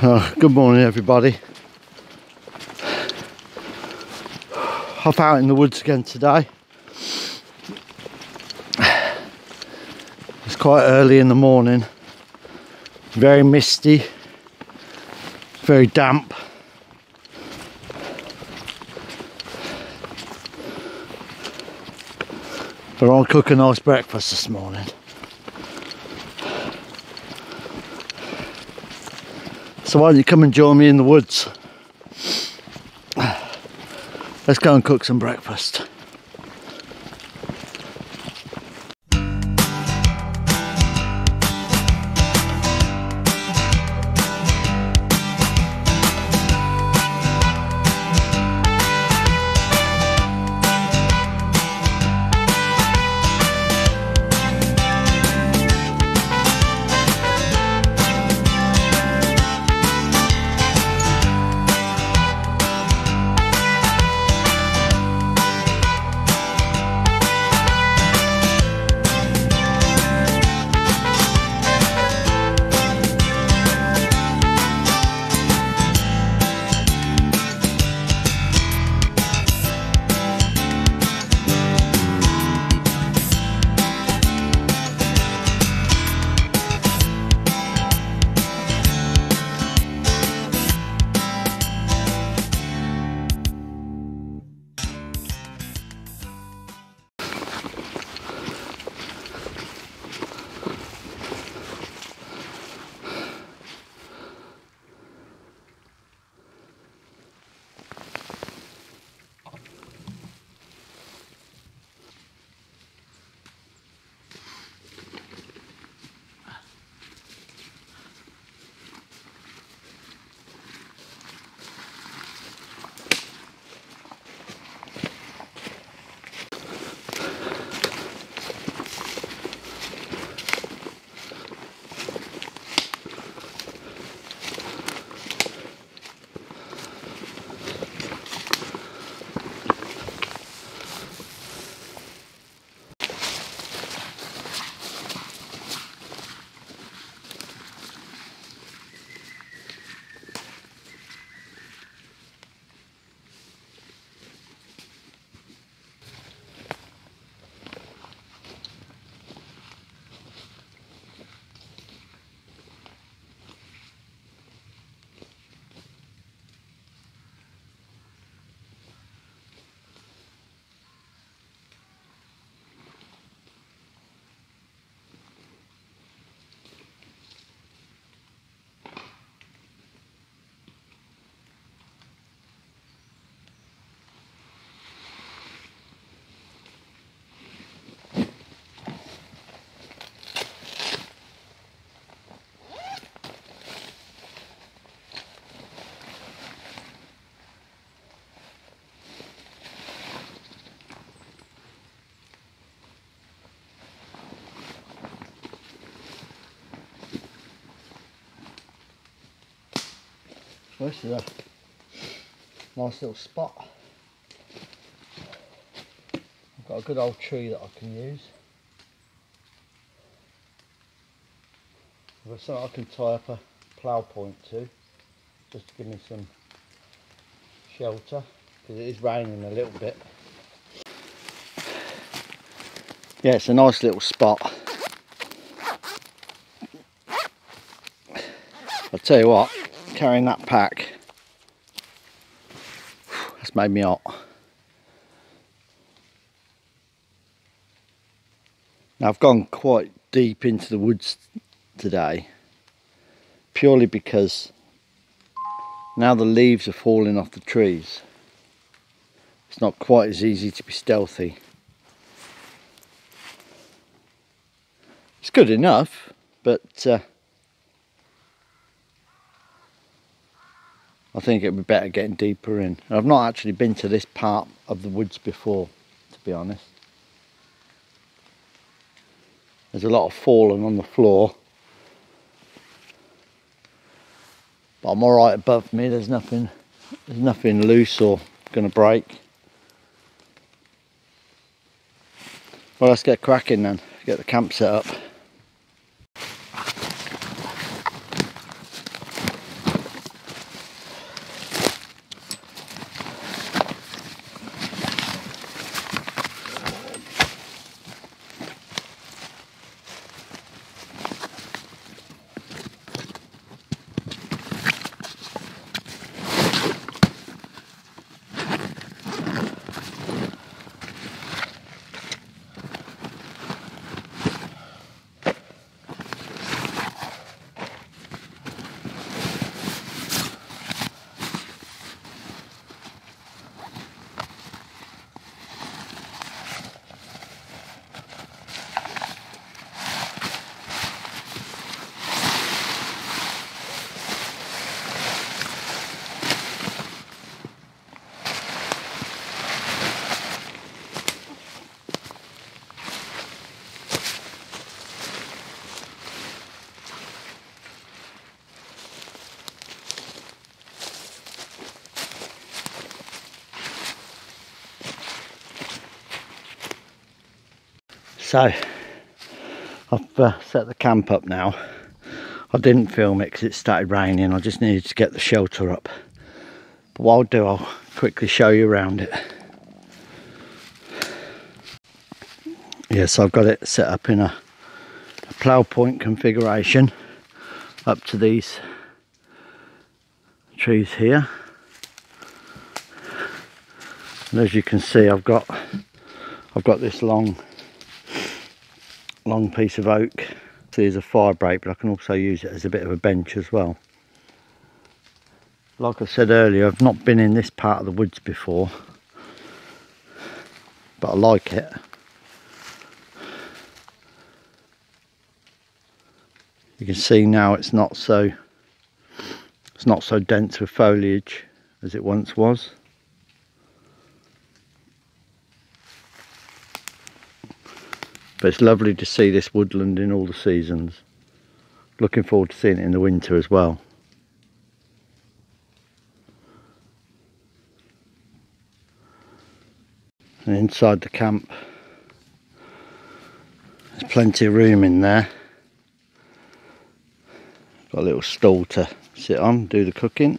Good morning everybody. Off out in the woods again today. It's quite early in the morning, very misty, very damp. But I'll cook a nice breakfast this morning. So why don't you come and join me in the woods? Let's go and cook some breakfast. This is a nice little spot. I've got a good old tree that I can use. I've got something I can tie up a plough point to, just to give me some shelter, because it is raining a little bit. Yeah, it's a nice little spot. I'll tell you what, carrying that pack, that's made me hot. Now I've gone quite deep into the woods today, purely because now the leaves are falling off the trees. It's not quite as easy to be stealthy. It's good enough, but I think it would be better getting deeper in. And I've not actually been to this part of the woods before, to be honest. There's a lot of fallen on the floor, but I'm alright above me. There's nothing loose or going to break. Well, let's get cracking then, get the camp set up. So I've set the camp up now. I didn't film it because it started raining. I just needed to get the shelter up. But what I'll do, I'll quickly show you around it. Yeah, so I've got it set up in a plough point configuration up to these trees here. And as you can see, I've got this long piece of oak. So there's a fire break, but I can also use it as a bit of a bench as well. Like I said earlier, I've not been in this part of the woods before, but I like it. You can see now it's not so dense with foliage as it once was. But it's lovely to see this woodland in all the seasons. Looking forward to seeing it in the winter as well. And inside the camp, there's plenty of room in there. Got a little stall to sit on, do the cooking.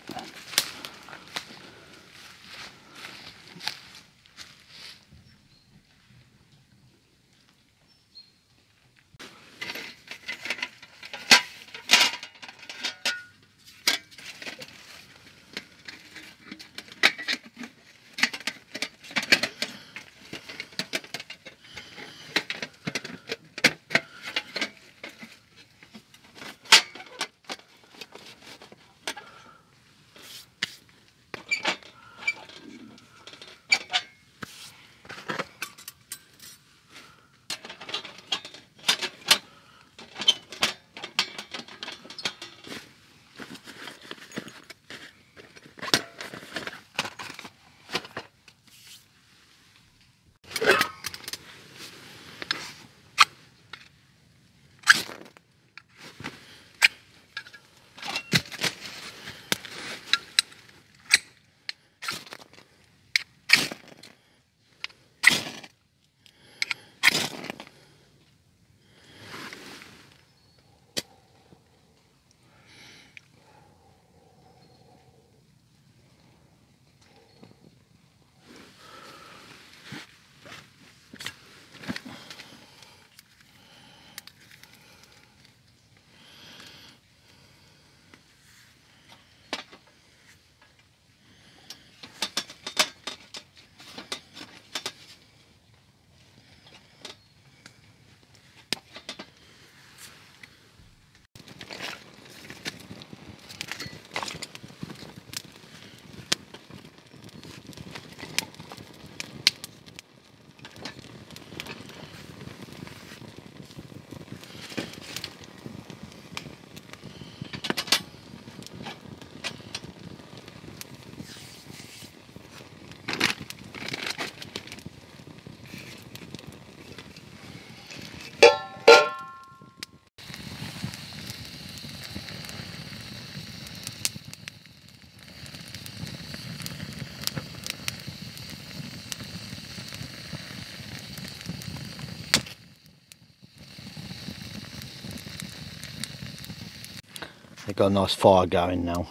They've got a nice fire going now.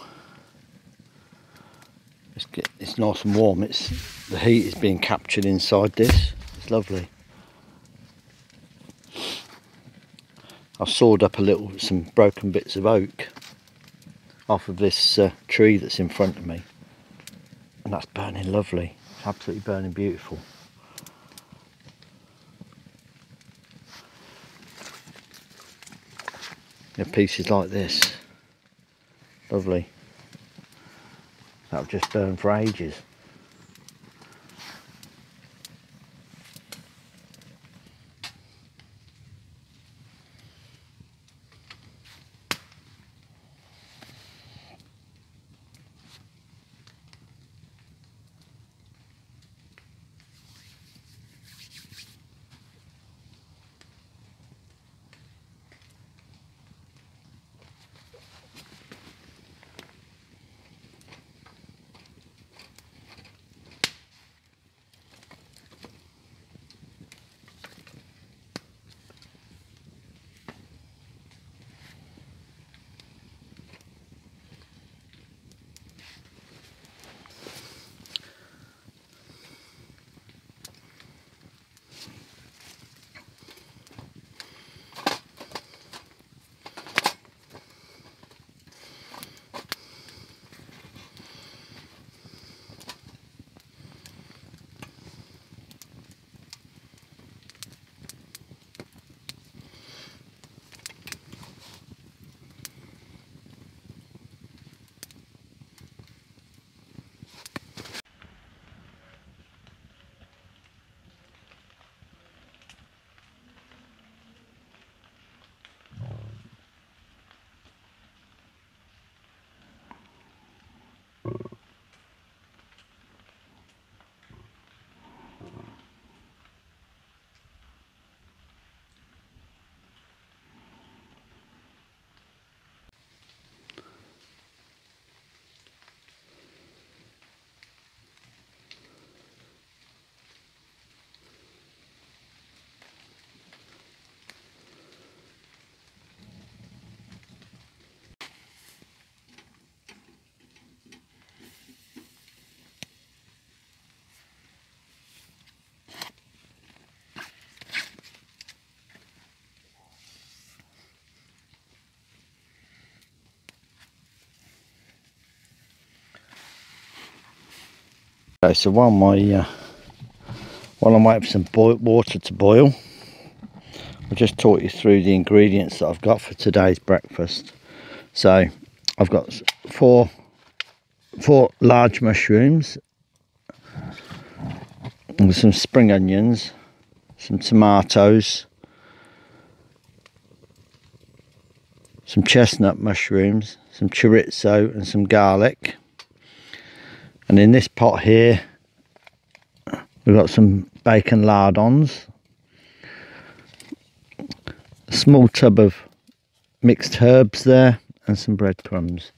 It's nice and warm. The heat is being captured inside this. It's lovely. I've sawed up some broken bits of oak off of this tree that's in front of me, and that's burning lovely. It's absolutely burning beautiful. Pieces like this, lovely. That'll just burn for ages. Okay, so while I'm waiting for some water to boil, I'll just talk you through the ingredients that I've got for today's breakfast. So I've got four large mushrooms, and some spring onions, some tomatoes, some chestnut mushrooms, some chorizo and some garlic. And in this pot here we've got some bacon lardons, a small tub of mixed herbs there, and some breadcrumbs.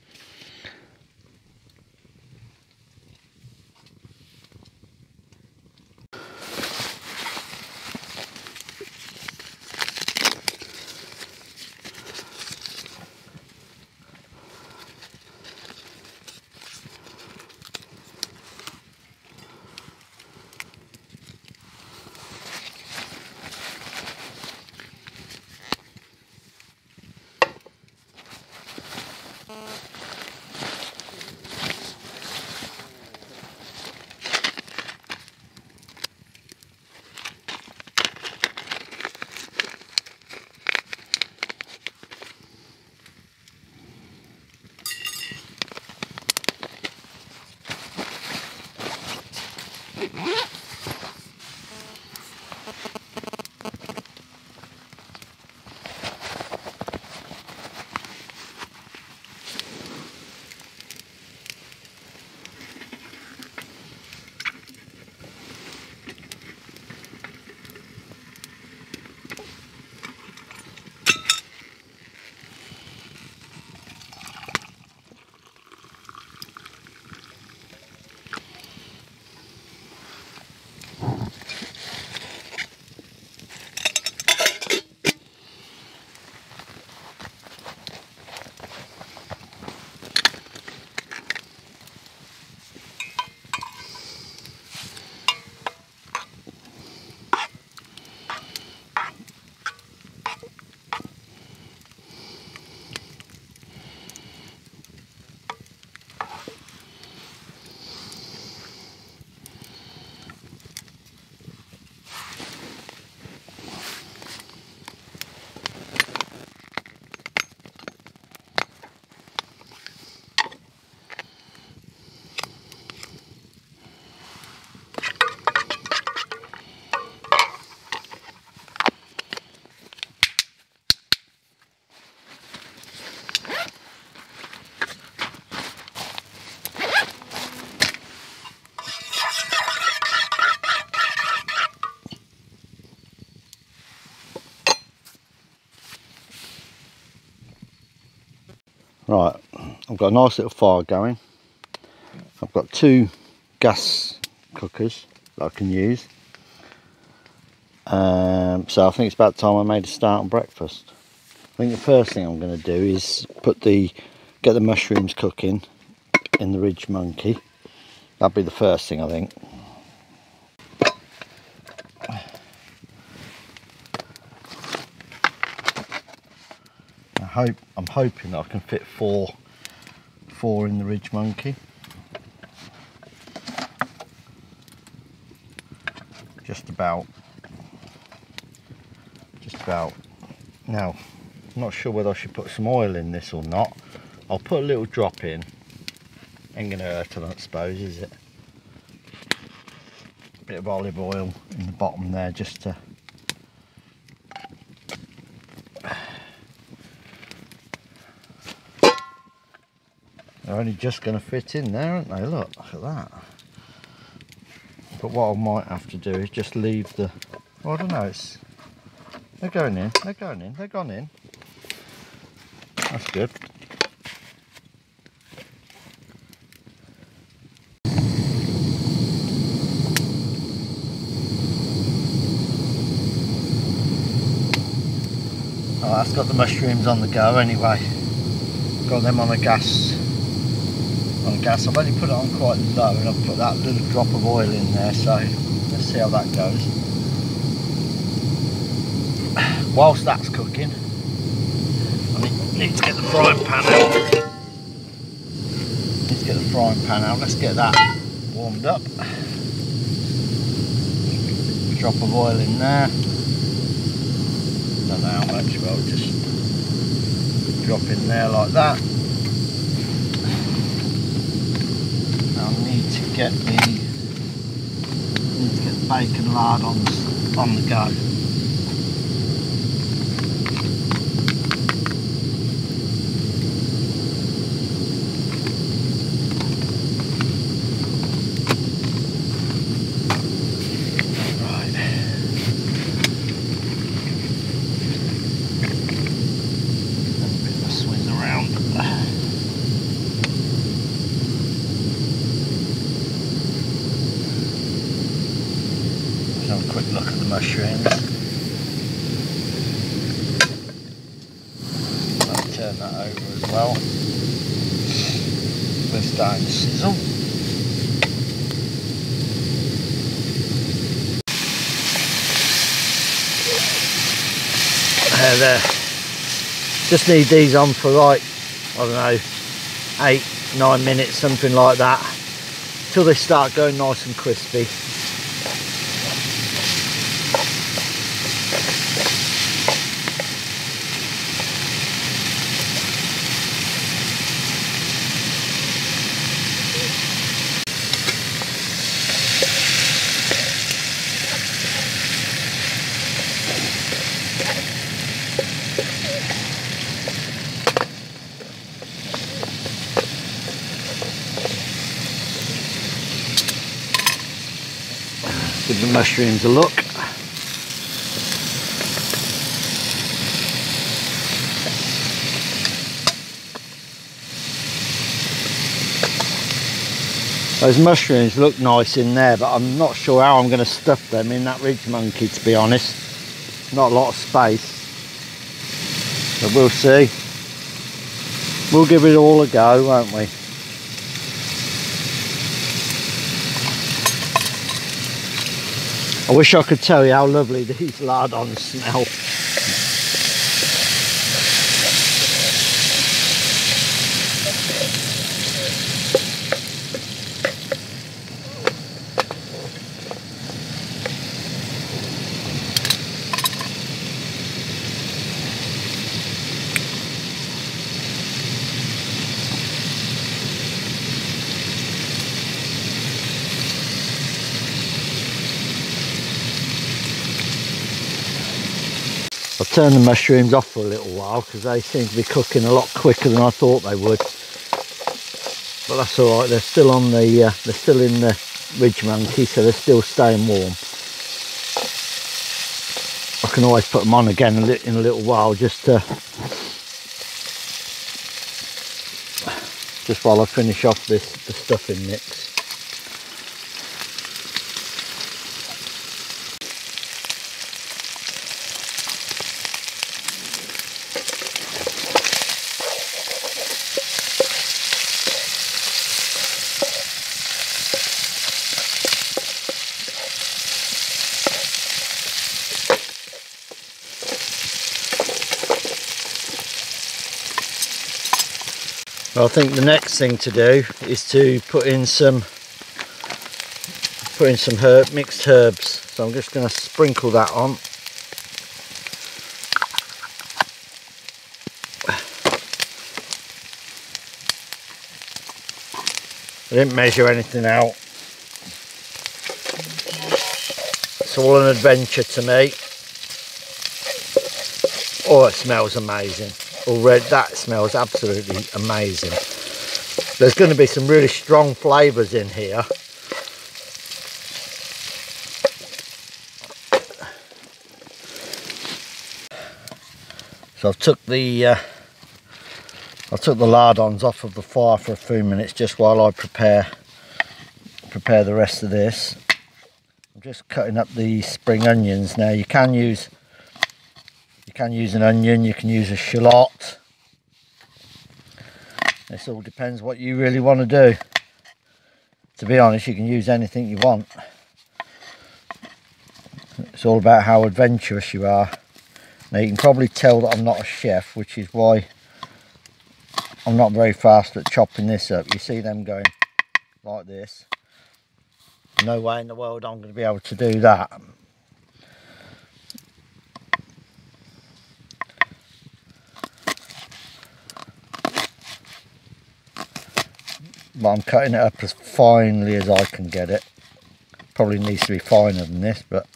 Right, I've got a nice little fire going. I've got 2 gas cookers that I can use. So I think it's about time I made a start on breakfast. I think the first thing I'm going to do is get the mushrooms cooking in the Ridgemonkey. That'll be the first thing, I think. I'm hoping that I can fit four in the Ridgemonkey. Just about. Now, I'm not sure whether I should put some oil in this or not. I'll put a little drop in. Ain't gonna hurt, I don't suppose, is it? A bit of olive oil in the bottom there, just to they're only just going to fit in there, aren't they? Look at that. But what I might have to do is just leave the... Oh, I don't know, they're going in, they've gone in. That's good. Oh, that's got the mushrooms on the go anyway. Got them on the gas. I've only put it on quite low, and I've put that little drop of oil in there, so let's see how that goes. Whilst that's cooking, I need to get the frying pan out. Let's get that warmed up. Drop of oil in there. Don't know how much, but I'll just drop in there like that. Now I need to get the bacon lardons on the go. Have a quick look at the mushrooms. I'll turn that over as well. They're starting to sizzle. There. Just need these on for like, I don't know, 8-9 minutes, something like that, till they start going nice and crispy. Give the mushrooms a look. Those mushrooms look nice in there, but I'm not sure how I'm going to stuff them in that Ridgemonkey, to be honest. Not a lot of space, but we'll see. We'll give it all a go, won't we? I wish I could tell you how lovely these lardons smell. I've turned the mushrooms off for a little while because they seem to be cooking a lot quicker than I thought they would. But that's all right. They're still on the they're still in the Ridgemonkey, so they're still staying warm. I can always put them on again in a little while, just while I finish off the stuffing mix. I think the next thing to do is to put in some mixed herbs. So I'm just going to sprinkle that on. I didn't measure anything out. It's all an adventure to me. Oh, it smells amazing. Already, that smells absolutely amazing. There's going to be some really strong flavours in here. So I've took the lardons off of the fire for a few minutes just while I prepare the rest of this. I'm just cutting up the spring onions now. You can use an onion, you can use a shallot. This all depends what you really want to do. To be honest, you can use anything you want. It's all about how adventurous you are. Now you can probably tell that I'm not a chef, which is why I'm not very fast at chopping this up. You see them going like this. No way in the world I'm going to be able to do that. But I'm cutting it up as finely as I can get it. Probably needs to be finer than this, but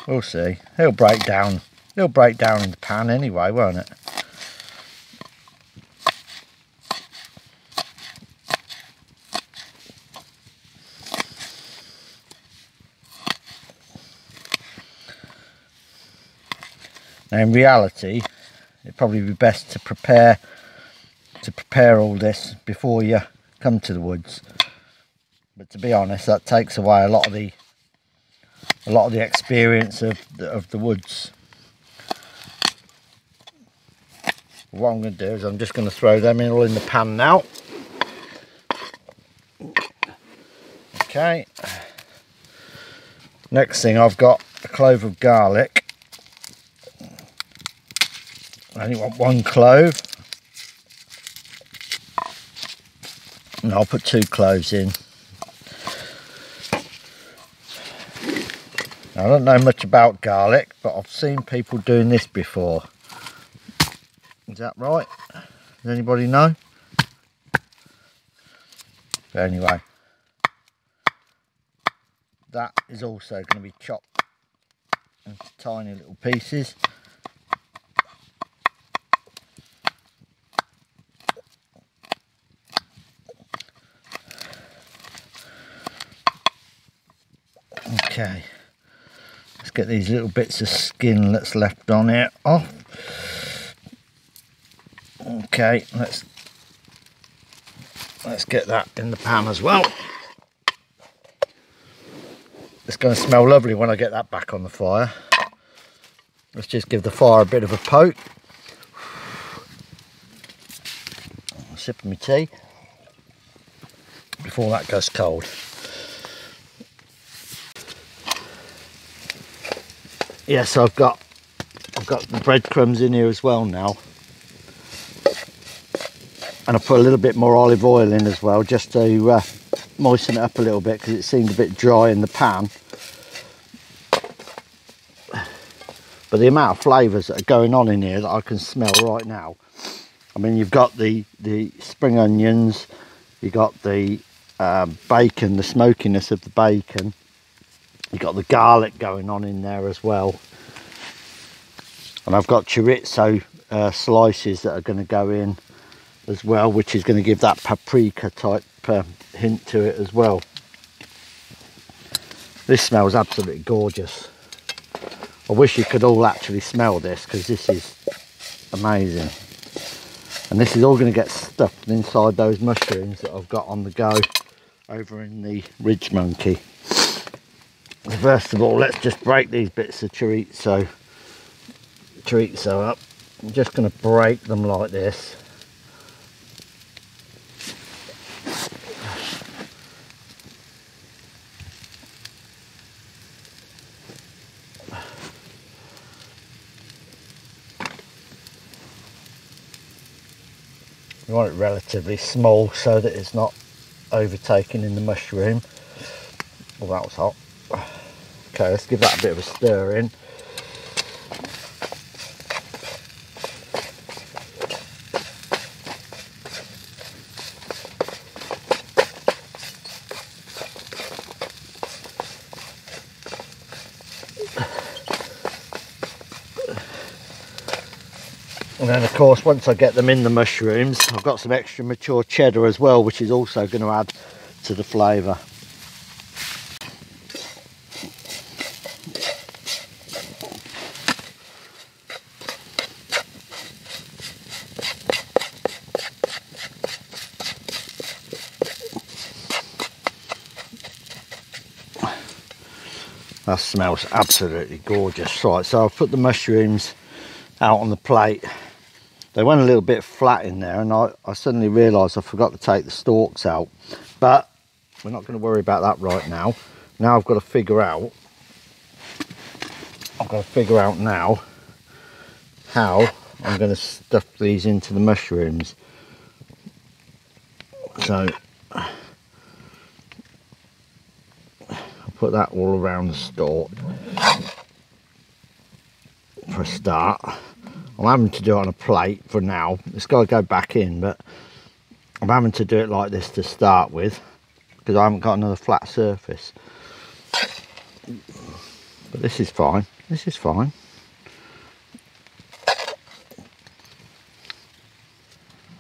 we'll see. It'll break down. It'll break down in the pan anyway, won't it? Now in reality, it'd probably be best to prepare all this before you come to the woods. But to be honest, that takes away a lot of the experience of the woods. What I'm going to do is I'm just going to throw them all in the pan now. Okay. Next thing, I've got a clove of garlic. I only want 1 clove. And I'll put 2 cloves in. Now, I don't know much about garlic, but I've seen people doing this before. Is that right? Does anybody know? But anyway, that is also going to be chopped into tiny little pieces. Okay, let's get these little bits of skin that's left on here off. Okay, let's get that in the pan as well. It's going to smell lovely when I get that back on the fire. Let's just give the fire a bit of a poke. A sip of my tea before that goes cold. Yes, I've got the breadcrumbs in here as well now, and I put a little bit more olive oil in as well, just to moisten it up a little bit, because it seemed a bit dry in the pan. But the amount of flavours that are going on in here that I can smell right now. I mean, you've got the spring onions, you've got the bacon, the smokiness of the bacon. You've got the garlic going on in there as well. And I've got chorizo slices that are going to go in as well, which is going to give that paprika type hint to it as well. This smells absolutely gorgeous. I wish you could all actually smell this, because this is amazing. And this is all going to get stuffed inside those mushrooms that I've got on the go over in the Ridgemonkey. First of all, let's just break these bits of chorizo up. I'm just going to break them like this. You want it relatively small so that it's not overtaken in the mushroom. Oh, that was hot. Okay, let's give that a bit of a stir in. And then of course, once I get them in the mushrooms, I've got some extra mature cheddar as well, which is also going to add to the flavour. That smells absolutely gorgeous. Right, so I've put the mushrooms out on the plate. They went a little bit flat in there, and I suddenly realised I forgot to take the stalks out. But we're not going to worry about that right now. Now I've got to figure out now how I'm going to stuff these into the mushrooms. So put that all around the stalk for a start. I'm having to do it on a plate for now. It's got to go back in, but I'm having to do it like this to start with because I haven't got another flat surface. But this is fine. This is fine.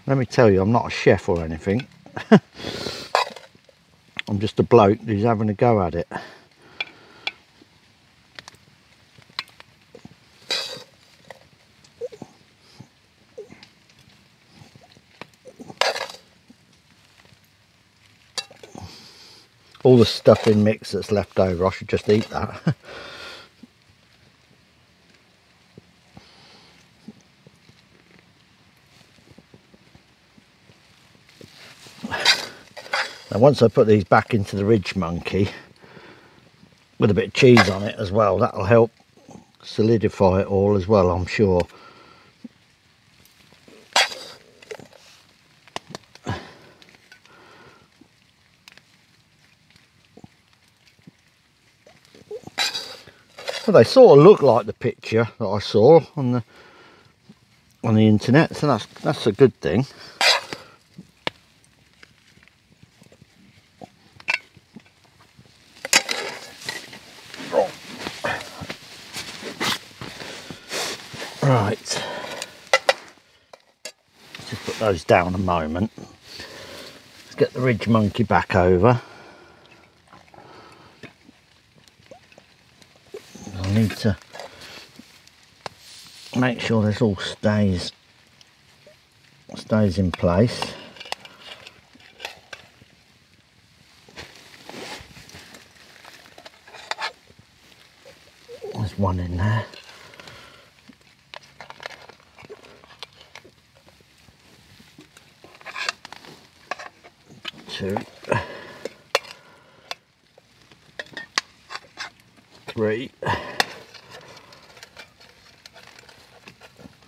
Let me tell you, I'm not a chef or anything. I'm just a bloke who's having a go at it. All the stuffing mix that's left over, I should just eat that. Now once I put these back into the Ridgemonkey with a bit of cheese on it as well, that'll help solidify it all as well, I'm sure. Well, they sort of look like the picture that I saw on the internet, so that's a good thing. Right, just put those down a moment. Let's get the Ridgemonkey back over. I need to make sure this all stays in place. There's one in there. 2, 3.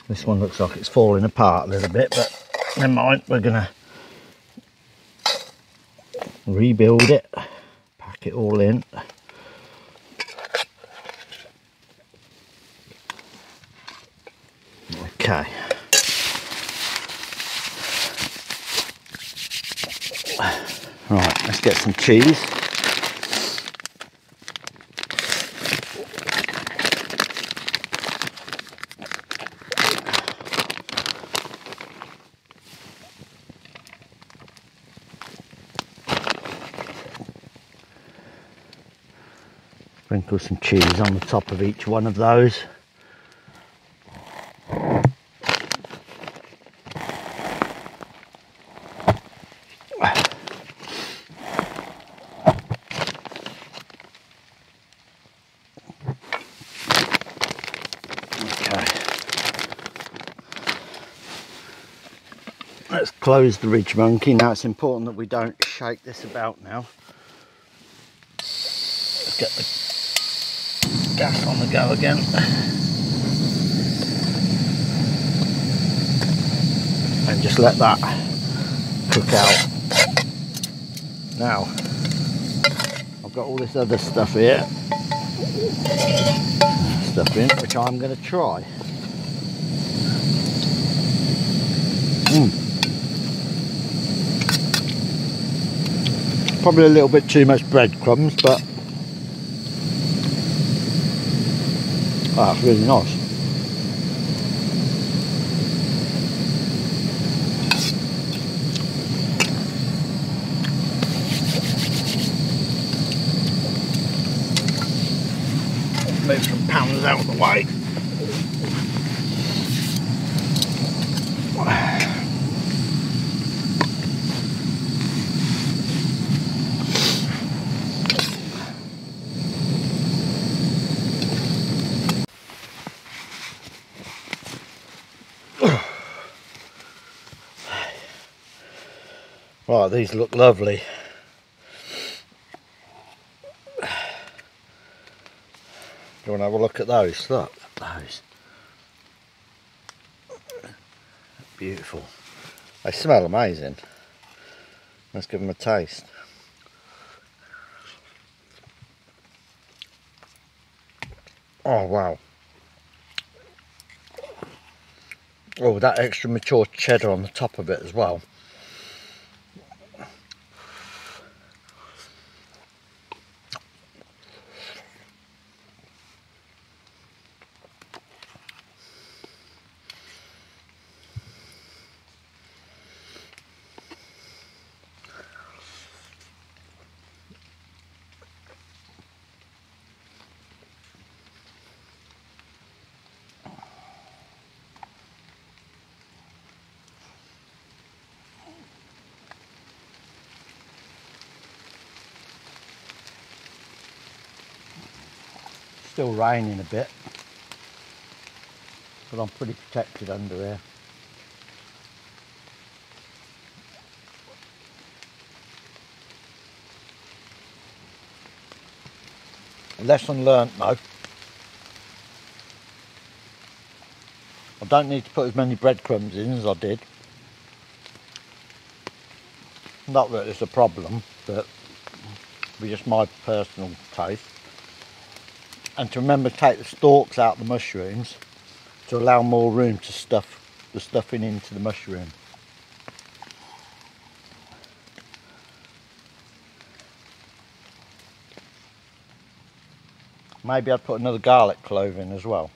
This one looks like it's falling apart a little bit, but never mind, we're gonna rebuild it, pack it all in. Okay. Right, let's get some cheese. Sprinkle some cheese on the top of each one of those. Let's close the Ridgemonkey. Now it's important that we don't shake this about now. Let's get the gas on the go again. And just let that cook out. Now, I've got all this other stuff here. Which I'm going to try. Probably a little bit too much breadcrumbs, but that's really nice. Move some pans out of the way. Right, these look lovely. Do you want to have a look at those? Look at those. Beautiful. They smell amazing. Let's give them a taste. Oh wow. Oh, that extra mature cheddar on the top of it as well. Still raining a bit, but I'm pretty protected under here. Lesson learnt though. I don't need to put as many breadcrumbs in as I did. Not that it's a problem, but it's just my personal taste. And to remember to take the stalks out of the mushrooms to allow more room to stuff the stuffing into the mushroom. Maybe I'd put another garlic clove in as well.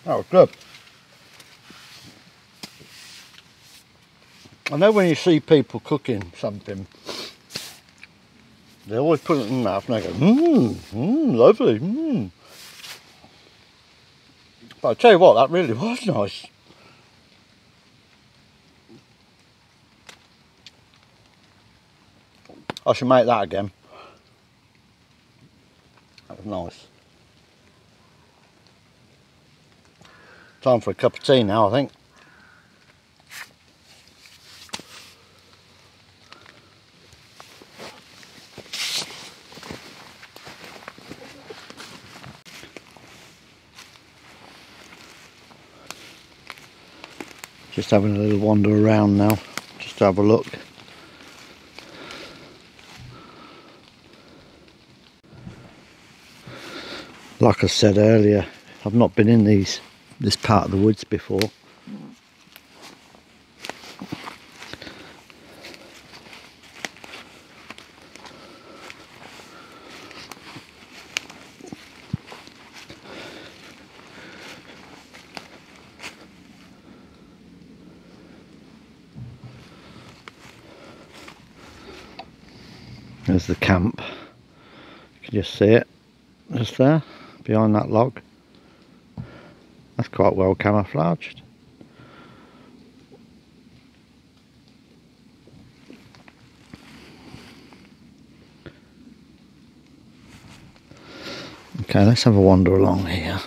That was good. I know when you see people cooking something, they always put it in their mouth and they go, lovely, But I tell you what, that really was nice. I should make that again. That was nice. Time for a cup of tea now, I think. Just having a little wander around now, just to have a look. Like I said earlier, I've not been in this part of the woods before. There's the camp. You can just see it just there behind that log. That's quite well camouflaged. Okay, let's have a wander along here.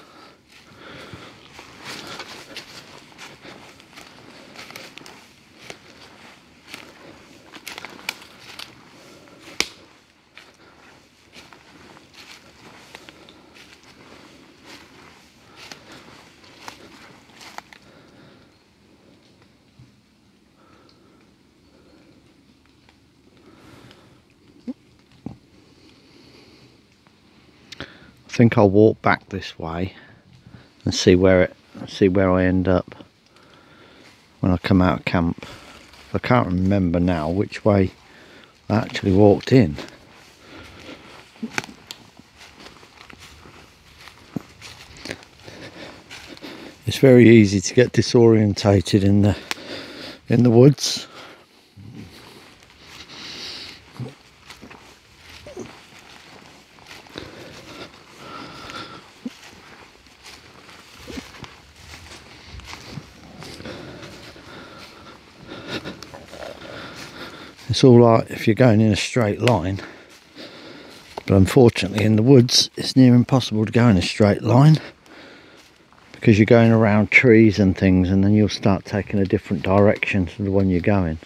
I think I'll walk back this way and see where I end up when I come out of camp. I can't remember now which way I actually walked in. It's very easy to get disorientated in the woods. It's all right if you're going in a straight line, but unfortunately in the woods it's near impossible to go in a straight line because you're going around trees and things, and then you'll start taking a different direction to the one you're going.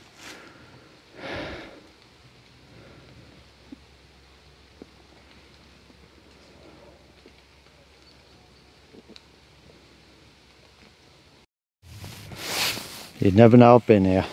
You'd never know I've been here.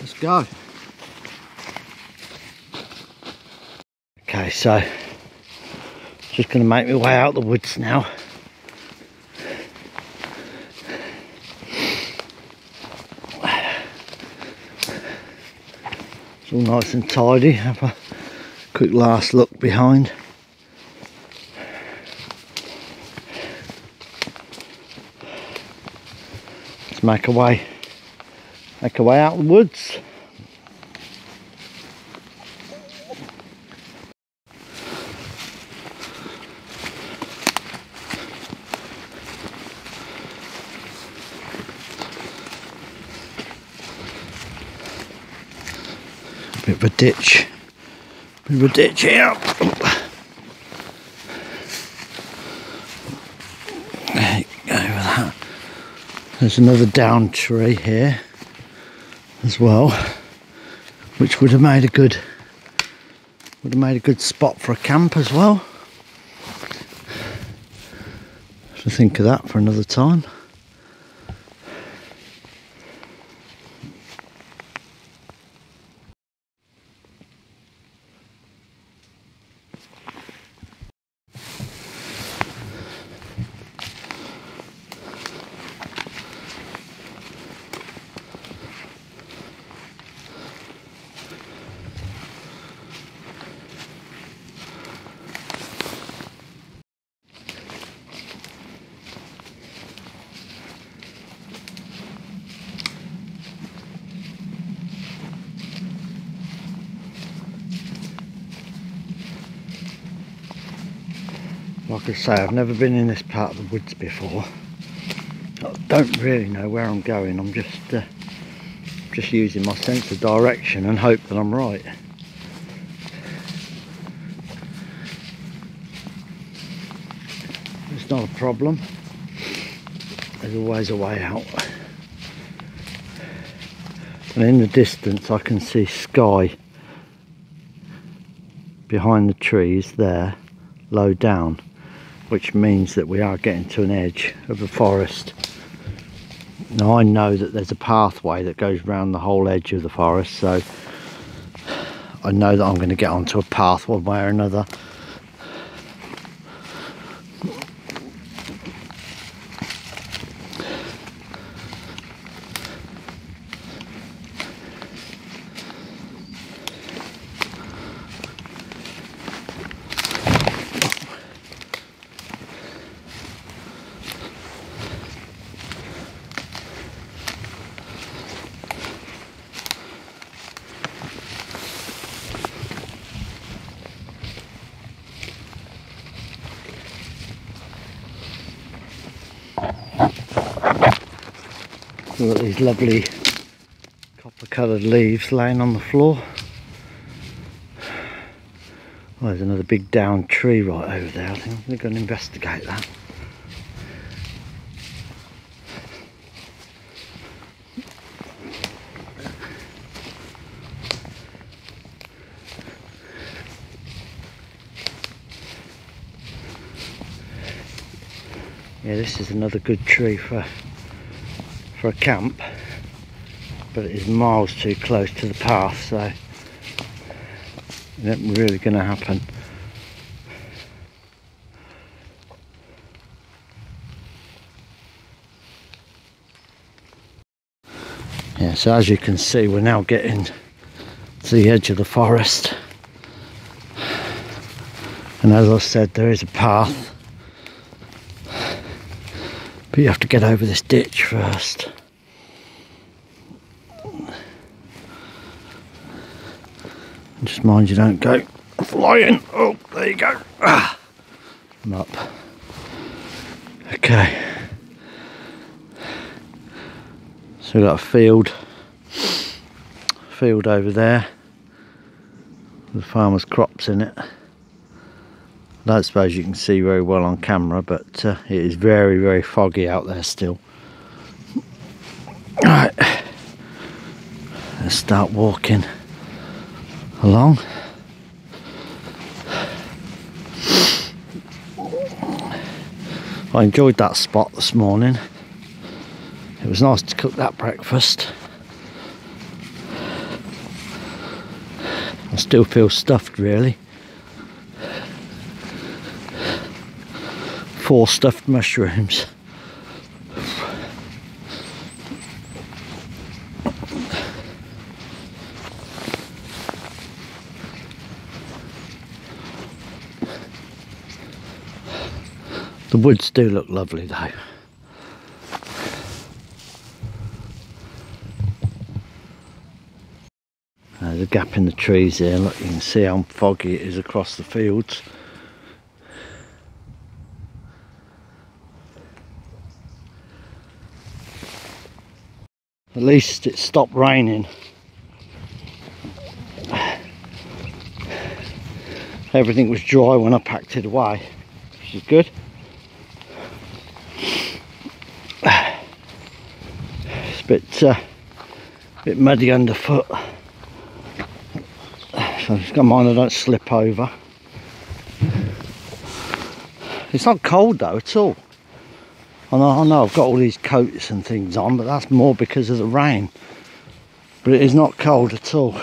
Let's go. Okay, so just going to make my way out the woods now. It's all nice and tidy. Have a quick last look behind. Let's make our way out the woods. Bit of a ditch here. There you go with that. There's another down tree here as well, which would have made a good spot for a camp as well. So think of that for another time. Like I say, I've never been in this part of the woods before. I don't really know where I'm going. I'm just using my sense of direction and hope that I'm right. It's not a problem. There's always a way out. And in the distance I can see sky behind the trees there, low down, which means that we are getting to an edge of the forest. Now I know that there's a pathway that goes around the whole edge of the forest, so I know that I'm going to get onto a path one way or another. Look at these lovely copper coloured leaves laying on the floor. Oh, there's another big down tree right over there. I think I'm going to go and investigate that. Yeah, this is another good tree for a camp, but it is miles too close to the path, so it ain't really going to happen. Yeah, so as you can see, we're now getting to the edge of the forest, and as I said, there is a path, but you have to get over this ditch first. Just mind you don't go flying. Oh, there you go. Ah, I'm up. Okay. So we've got a field over there with farmer's crops in it. I don't suppose you can see very well on camera, but it is very, very foggy out there still. Right, let's start walking along. I enjoyed that spot this morning. It was nice to cook that breakfast. I still feel stuffed, really. 4 stuffed mushrooms. The woods do look lovely though. There's a gap in the trees here. Look, you can see how foggy it is across the fields. At least it stopped raining. Everything was dry when I packed it away, which is good. It's a bit muddy underfoot, so just got mine I don't slip over. It's not cold though at all. I know I've got all these coats and things on, but that's more because of the rain. But it is not cold at all.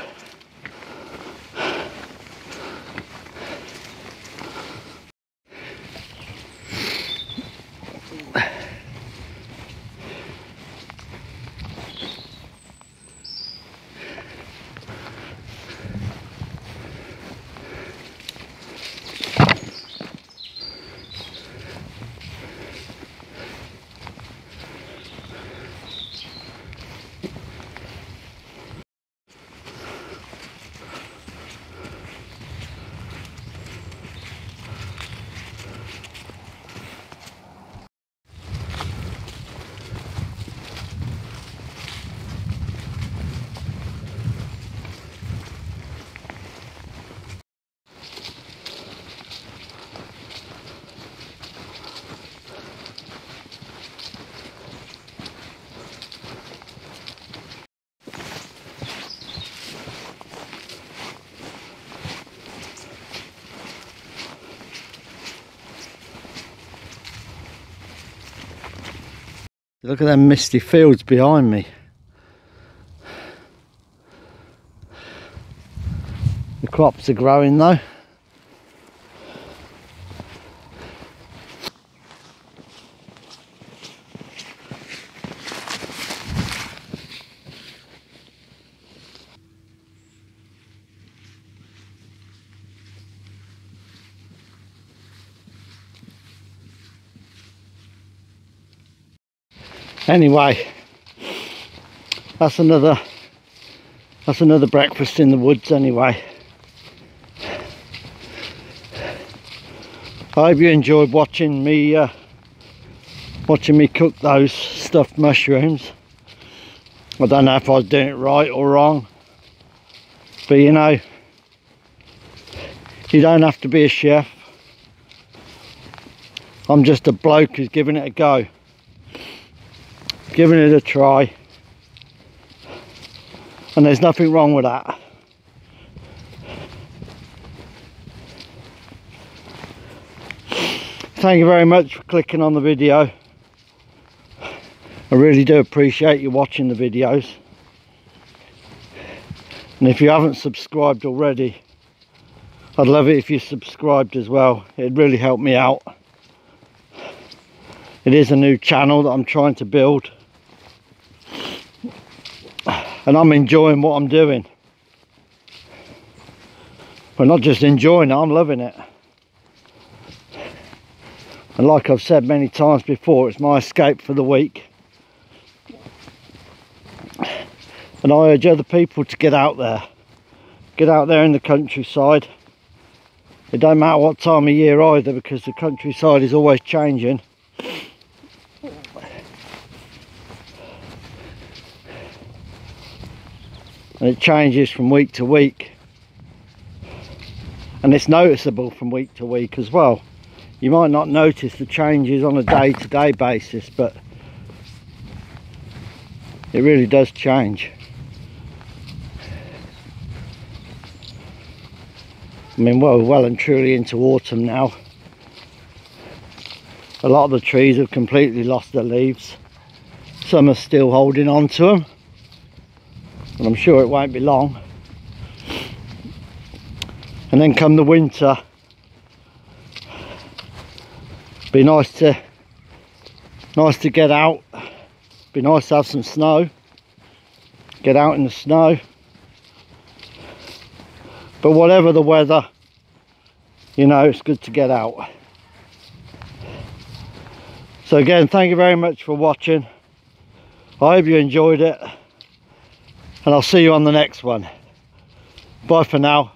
Look at them misty fields behind me. The crops are growing though. Anyway, that's another breakfast in the woods anyway. I hope you enjoyed watching me cook those stuffed mushrooms. I don't know if I was doing it right or wrong, but you know, You don't have to be a chef. I'm just a bloke who's giving it a go, giving it a try, and there's nothing wrong with that. Thank you very much for clicking on the video. I really do appreciate you watching the videos, and if you haven't subscribed already, I'd love it if you subscribed as well. It'd really help me out. It is a new channel that I'm trying to build, and I'm enjoying what I'm doing. But not just enjoying it, I'm loving it. And like I've said many times before, it's my escape for the week. And I urge other people to get out there. Get out there in the countryside. It don't matter what time of year either, because the countryside is always changing. And it changes from week to week. And it's noticeable from week to week as well. You might not notice the changes on a day-to-day basis, but it really does change. I mean, we're well and truly into autumn now. A lot of the trees have completely lost their leaves. Some are still holding on to them, and I'm sure it won't be long. And then come the winter, be nice to get out. Be nice to have some snow. Get out in the snow. But whatever the weather, you know, it's good to get out. So again, thank you very much for watching. I hope you enjoyed it, and I'll see you on the next one. Bye for now.